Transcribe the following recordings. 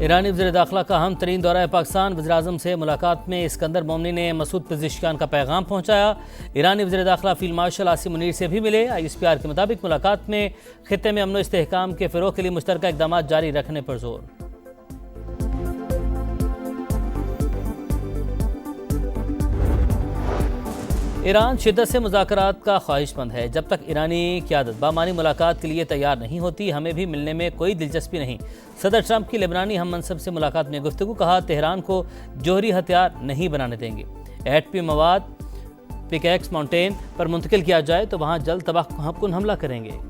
ईरानी वज़ीर दाखिला का अहम तरीन दौरा पाकिस्तान। वज़ीर-ए-आज़म से मुलाकात में इस्कंदर मोमनी ने मसूद पेज़ेशकियान का पैगाम पहुँचाया। ईरानी वज़ीर दाखिला फील्ड मार्शल आसिम मुनीर से भी मिले। ISPR के मुताबिक मुलाकात में खित्ते में अमन व इस्तेहकाम के फ़रोग़ के लिए मुश्तरका इक़दाम जारी रखने पर जोर। ईरान शिद्दत से मुज़ाकरात का ख्वाहिशमंद है। जब तक ईरानी क़यादत बामानी मुलाकात के लिए तैयार नहीं होती, हमें भी मिलने में कोई दिलचस्पी नहीं। सदर ट्रंप की लेबनानी हम मनसब से मुलाकात में गुफ्तगू। कहा, तेहरान को जोहरी हथियार नहीं बनाने देंगे। एटमी मवाद पिकैक्स माउंटेन पर मुंतकिल किया जाए तो वहाँ जल्द तबाहकुन हमला करेंगे।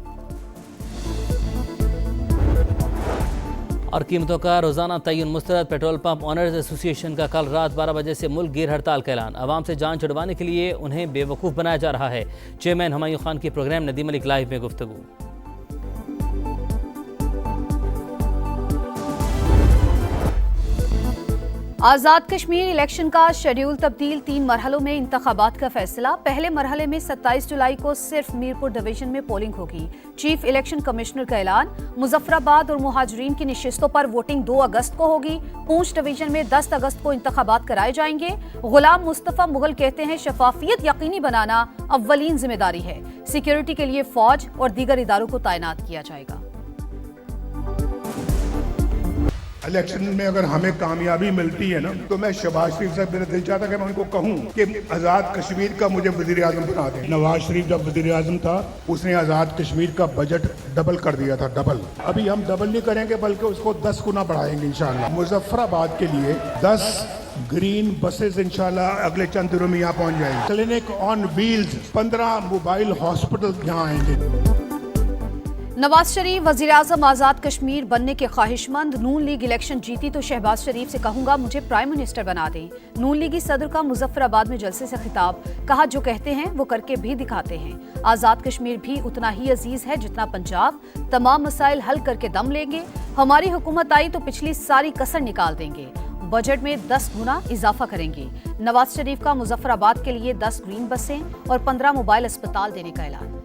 और कीमतों का रोज़ाना तयन मुस्तरद। पेट्रोल पंप ऑनर्स एसोसिएशन का कल रात 12 बजे से मुल्क गिर हड़ताल का ऐलान। आवाम से जान छुड़वाने के लिए उन्हें बेवकूफ़ बनाया जा रहा है। चेयरमैन हुमायूं खान की प्रोग्राम नदीम मलिक लाइव में गुफ्तगू। आज़ाद कश्मीर इलेक्शन का शेड्यूल तब्दील। 3 मरहलों में इंतखाबात का फैसला। पहले मरहले में 27 जुलाई को सिर्फ मीरपुर डिवीजन में पोलिंग होगी। चीफ इलेक्शन कमिश्नर का ऐलान। मुजफ्फराबाद और मुहाजिरीन की नशिस्तों पर वोटिंग 2 अगस्त को होगी। पूंछ डिवीजन में 10 अगस्त को इंतखाबात कराए जाएंगे। गुलाम मुस्तफा मुगल कहते हैं, शफाफियत यकीनी बनाना अव्वलीन जिम्मेदारी है। सिक्योरिटी के लिए फौज और दीगर इदारों को तैनात किया जाएगा। इलेक्शन में अगर हमें कामयाबी मिलती है ना, तो मैं शहबाज शरीफ साहब, मेरा दिल चाहता कि मैं उनको कहूं कि आज़ाद कश्मीर का मुझे वज़ीर आज़म बना दें। नवाज शरीफ जब वज़ीर आज़म था, उसने आज़ाद कश्मीर का बजट डबल कर दिया था, डबल। अभी हम डबल नहीं करेंगे बल्कि उसको 10 गुना बढ़ाएंगे इंशाल्लाह। मुजफ्फराबाद के लिए 10 ग्रीन बसेस इंशाल्लाह अगले चंद दिनों में यहाँ पहुँच जाएंगे। Clinic on wheels, 15 mobile hospital यहाँ आएंगे। नवाज शरीफ वज़ीर आज़म आज़ाद कश्मीर बनने के ख्वाहिशमंद। नून लीग इलेक्शन जीती तो शहबाज शरीफ से कहूंगा मुझे प्राइम मिनिस्टर बना दें। नून लीगी सदर का मुजफ्फराबाद में जलसे से खिताब। कहा, जो कहते हैं वो करके भी दिखाते हैं। आज़ाद कश्मीर भी उतना ही अजीज है जितना पंजाब। तमाम मसाइल हल करके दम लेंगे। हमारी हुकूमत आई तो पिछली सारी कसर निकाल देंगे। बजट में 10 गुना इजाफा करेंगे। नवाज शरीफ का मुजफ्फराबाद के लिए 10 ग्रीन बसें और 15 मोबाइल अस्पताल देने का ऐलान।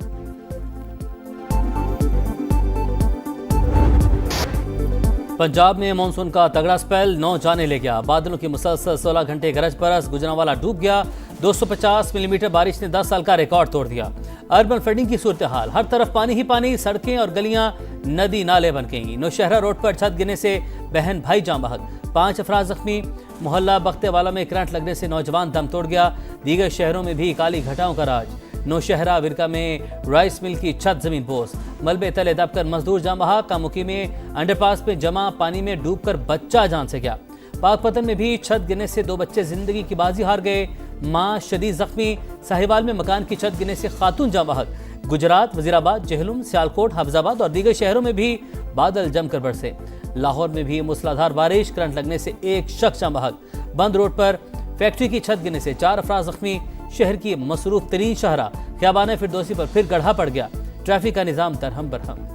पंजाब में मानसून का तगड़ा स्पेल 9 जाने ले गया। बादलों की मुसलसल 16 घंटे गरज बरस। गुजरांवाला डूब गया। 250 मिलीमीटर बारिश ने 10 साल का रिकॉर्ड तोड़ दिया। अर्बन फ्लडिंग की सूरत हाल, हर तरफ पानी ही पानी। सड़कें और गलियां नदी नाले बन गईं। नौशहरा रोड पर छत गिरने से बहन भाई जान बहक। 5 अफराद जख्मी। मोहल्ला बख्तेवाला में करंट लगने से नौजवान दम तोड़ गया। दीगर शहरों में भी काली घटाओं का राज। नौशहरा विरका में राइस मिल की छत जमीन बोस। मलबे तले दबकर मजदूर जान बहा। कामुकी में अंडरपास में जमा पानी में डूबकर बच्चा जान से गया। पाकपतन में भी छत गिरने से 2 बच्चे जिंदगी की बाजी हार गए। मां शदीद जख्मी। साहिवाल में मकान की छत गिरने से खातून जान बहक। गुजरात, वजीराबाद, जहलुम, सियालकोट, हाफिजाबाद और दीगर शहरों में भी बादल जमकर बरसे। लाहौर में भी मूसलाधार बारिश, करंट लगने से एक शख्स जान बहक। बंद रोड पर फैक्ट्री की छत गिरने से 4 अफराद जख्मी। शहर की मसरूफ तरीन शहरा ख़ियाबान फिरदौसी पर फिर गड्ढा पड़ गया। ट्रैफिक का निज़ाम दरहम बरहम।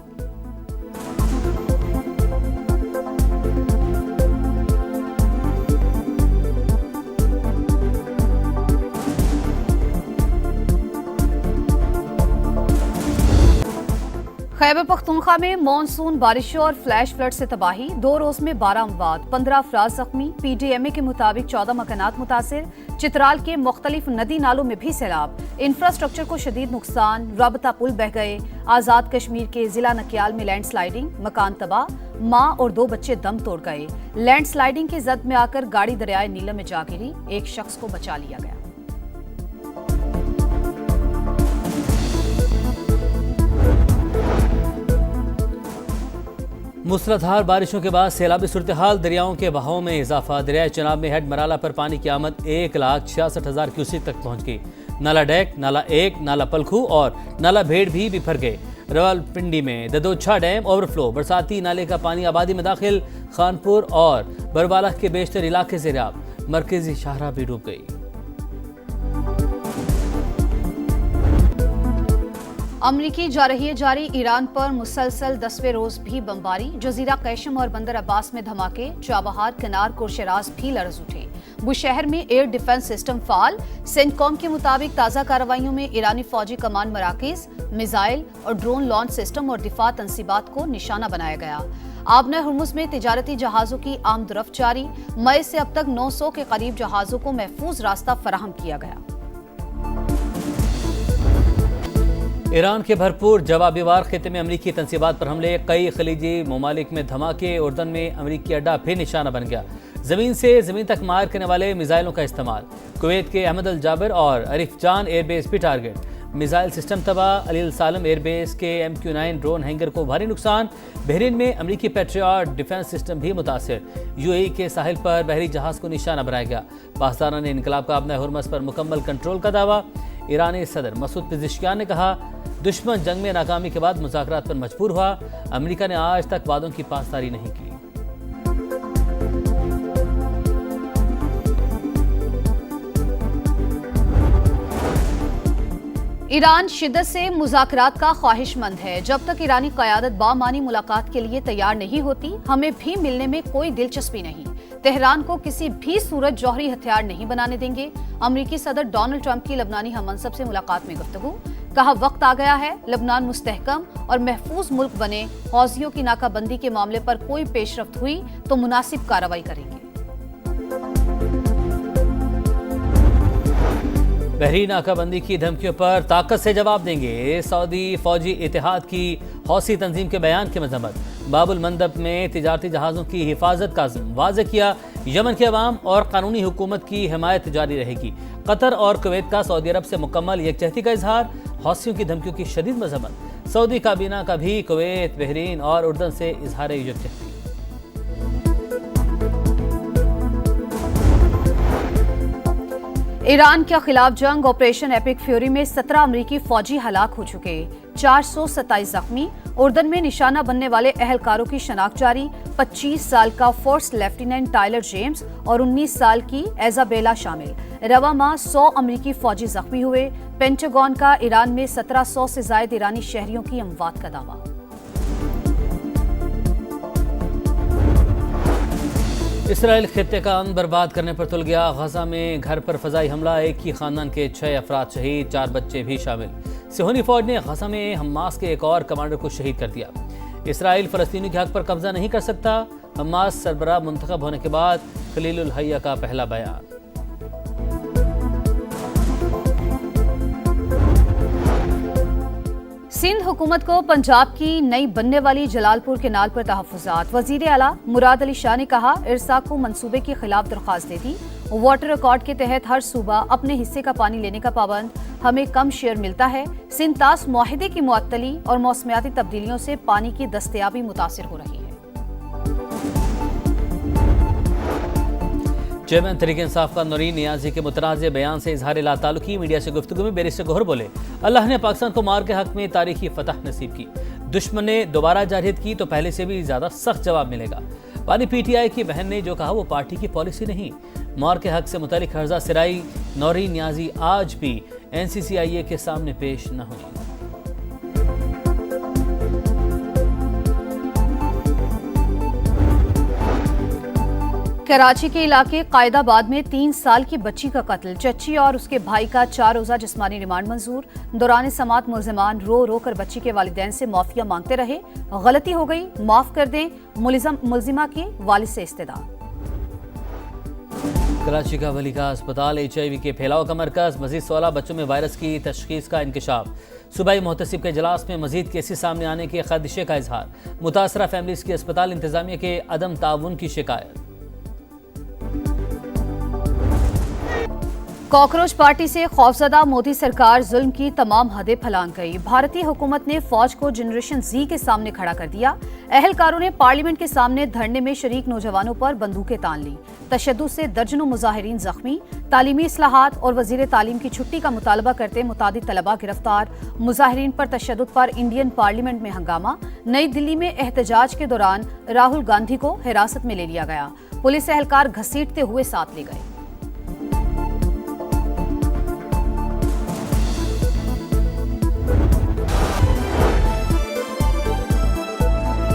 खैबर पख्तूनख्वा में मानसून बारिशों और फ्लैश फ्लड से तबाही। 2 रोज में 12 अमवात, 15 अफराद जख्मी। PDMA के मुताबिक 14 मकानात मुतासिर। चित्राल के मुख्तलिफ नदी नालों में भी सैलाब। इंफ्रास्ट्रक्चर को शदीद नुकसान। राबता पुल बह गए। आज़ाद कश्मीर के जिला नकियाल में लैंड स्लाइडिंग, मकान तबाह। मां और 2 बच्चे दम तोड़ गए। लैंड स्लाइडिंग की जद में आकर गाड़ी दरियाए नीलम में जा गिरी। एक शख्स को बचा लिया गया। मूसलाधार बारिशों के बाद सैलाबी सूरत हाल। दरियाओं के बहाव में इजाफा। दरिया चनाब में हेड मराला पर पानी की आमद 1,66,000 क्यूसेक तक पहुंच गई। नाला डैक, नाला 1, नाला पलखू और नाला भेड़ भी बिफर गए। रावलपिंडी में ददोछा डैम ओवरफ्लो। बरसाती नाले का पानी आबादी में दाखिल। खानपुर और बरवाला के बेशतर इलाके से सैलाब। मरकजी शाहरा भी डूब गई। अमरीकी जारी ईरान पर मुसलसल 10वें रोज भी बमबारी। जजीरा कैशम और बंदर अब्बास में धमाके। चाबहार, कनार, कोरशराज भी लरज उठे। बुशहर में एयर डिफेंस सिस्टम फाल। सेंटकॉम के मुताबिक ताज़ा कार्रवाइयों में ईरानी फौजी कमांड मराकिज, मिसाइल और ड्रोन लॉन्च सिस्टम और दिफा तंसीबात को निशाना बनाया गया। आबना हुर्मुज में तिजारती जहाजों की आमदरफ्त जारी। मई से अब तक 900 के करीब जहाजों को महफूज रास्ता फराहम किया गया। ईरान के भरपूर जवाबी वार खिते में अमरीकी तंसीबात पर हमले। कई खलीजी ममालिक में धमाके। उर्दन में अमरीकी अड्डा फिर निशाना बन गया। जमीन से जमीन तक मार करने वाले मिसाइलों का इस्तेमाल। कुवैत के अहमद अल जाबिर और अरिफजान एयरबेस भी टारगेट। मिसाइल सिस्टम तबाह। अली अल सालम एयरबेस के MQ-9 ड्रोन हैंगर को भारी नुकसान। बहरीन में अमरीकी पेट्रियट डिफेंस सिस्टम भी मुतासिर। UAE के साहिल पर बहरी जहाज को निशाना बनाया गया। पाकिस्तान ने इनकलाब का आबना हुर्मुज पर मुकम्मल कंट्रोल का दावा। ईरानी सदर मसूद पेज़ेश्कियान ने कहा, दुश्मन जंग में नाकामी के बाद मुज़ाकरात पर मजबूर हुआ। अमेरिका ने आज तक वादों की पासदारी नहीं की। ईरान शिद्दत से मुज़ाकरात का ख्वाहिशमंद है। जब तक ईरानी क़यादत बामानी मुलाकात के लिए तैयार नहीं होती, हमें भी मिलने में कोई दिलचस्पी नहीं। तेहरान को किसी भी सूरत जौहरी हथियार नहीं बनाने देंगे। अमरीकी सदर डोनाल्ड ट्रंप की लबनानी हममनसब से मुलाकात में गुफ्तगू। कहा, वक्त आ गया है लबनान मुस्तहकम और महफूज मुल्क बने। हौजियों की नाकाबंदी के मामले पर कोई पेशरफ्त हुई तो मुनासिब कार्रवाई करेंगे। बहरीन नाकाबंदी की धमकियों पर ताकत से जवाब देंगे। सऊदी फौजी इतिहाद की हौसी तंजीम के बयान की मजम्मत। बाबुल मंदब में तिजारती जहाज़ों की हिफाजत का वाज़ेह किया। यमन के अवाम और कानूनी हुकूमत की हिमायत जारी रहेगी। कतर और कुवैत का सऊदी अरब से मुकम्मल यकजहती का इजहार। हौसियों की धमकियों की शदीद मजम्मत। सऊदी काबीना का भी कुवैत, बहरीन और उर्दन से इजहार यकजहती। ईरान के खिलाफ जंग ऑपरेशन एपिक फ्यूरी में 17 अमरीकी फौजी हलाक हो चुके। 427 जख्मी। उर्दन में निशाना बनने वाले अहलकारों की शनाख्त जारी। 25 साल का फर्स्ट लेफ्टिनेंट टाइलर जेम्स और 19 साल की एजाबेला शामिल। रवा माह 100 अमरीकी फौजी जख्मी हुए। पेंटागन का ईरान में 1700 से ज्यादा ईरानी शहरियों की अमवात का दावा। इसराइल खित्ते का अमन बर्बाद करने पर तुल गया। गजा में घर पर फजाई हमला। एक ही खानदान के 6 अफराद शहीद, 4 बच्चे भी शामिल। सिहोनी फौज ने गजा में हमास के एक और कमांडर को शहीद कर दिया। इसराइल फलस्तीनी के हक पर कब्जा नहीं कर सकता। हमास सरबराह मुंतखब होने के बाद खलीलुल हैया का पहला बयान। सिंध हुकूमत को पंजाब की नई बनने वाली जलालपुर केनाल पर तहफ़्फ़ुज़ात। वज़ीर आला मुराद अली शाह ने कहा, इरसा को मंसूबे के खिलाफ दरख्वास्त दे दी। वाटर रिकॉर्ड के तहत हर सूबा अपने हिस्से का पानी लेने का पाबंद। हमें कम शेयर मिलता है। सिंध तास मुआहिदे की मुअत्तली और मौसमियाती तब्दीलियों से पानी की दस्तयाबी मुतासिर हो रही है। चेयरमैन तहरीक इंसाफ का नूरीन नियाजी के मुतनाज़ बयान से इजहार लाताल्लुकी। मीडिया से गुफ्तगू में बैरिस्टर गौहर बोले, अल्लाह ने पाकिस्तान को मार के हक में तारीखी फतह नसीब की। दुश्मन ने दोबारा जारहियत की तो पहले से भी ज्यादा सख्त जवाब मिलेगा। पानी PTI की बहन ने जो कहा वो पार्टी की पॉलिसी नहीं। मार के हक से मुतालिक हर्जा सिराई नूरीन नियाजी आज भी NCCIA के सामने पेश न हुई। कराची के इलाके कायदाबाद में 3 साल की बच्ची का कत्ल। चच्ची और उसके भाई का 4 रोजा जिस्मानी रिमांड मंजूर। दौरान समात मुल्जिमान रो रो कर बच्ची के वालिदैन से माफिया मांगते रहे। गलती हो गई, माफ कर दें। मुलजिमा के वालिद से इस्तेदा। कराची का वली का अस्पताल HIV के फैलाव का मरकज। मजीद 16 बच्चों में वायरस की तशखीस का इंकशाफ। सूबाई मोहतसिब के इजलास में मजीद केसेस सामने आने के खदशे का इजहार। मुतासरा फैमिलीज की अस्पताल इंतजामिया के अदम ताउन की शिकायत। कॉकरोच पार्टी से खौफजदा मोदी सरकार जुल्म की तमाम हदें फलांग गई। भारतीय हुकूमत ने फौज को जनरेशन Z के सामने खड़ा कर दिया। अहलकारों ने पार्लियामेंट के सामने धरने में शरीक नौजवानों पर बंदूकें तान ली। तशद्दुद से दर्जनों मुजाहिरीन जख्मी। तालीमी इस्लाहात और वजीर तालीम की छुट्टी का मुतालबा करते मुतादिद तलबा गिरफ्तार। मुजाहिरीन पर तशद्दुद पर इंडियन पार्लियामेंट में हंगामा। नई दिल्ली में एहतजाज के दौरान राहुल गांधी को हिरासत में ले लिया गया। पुलिस एहलकार घसीटते हुए साथ ले गए।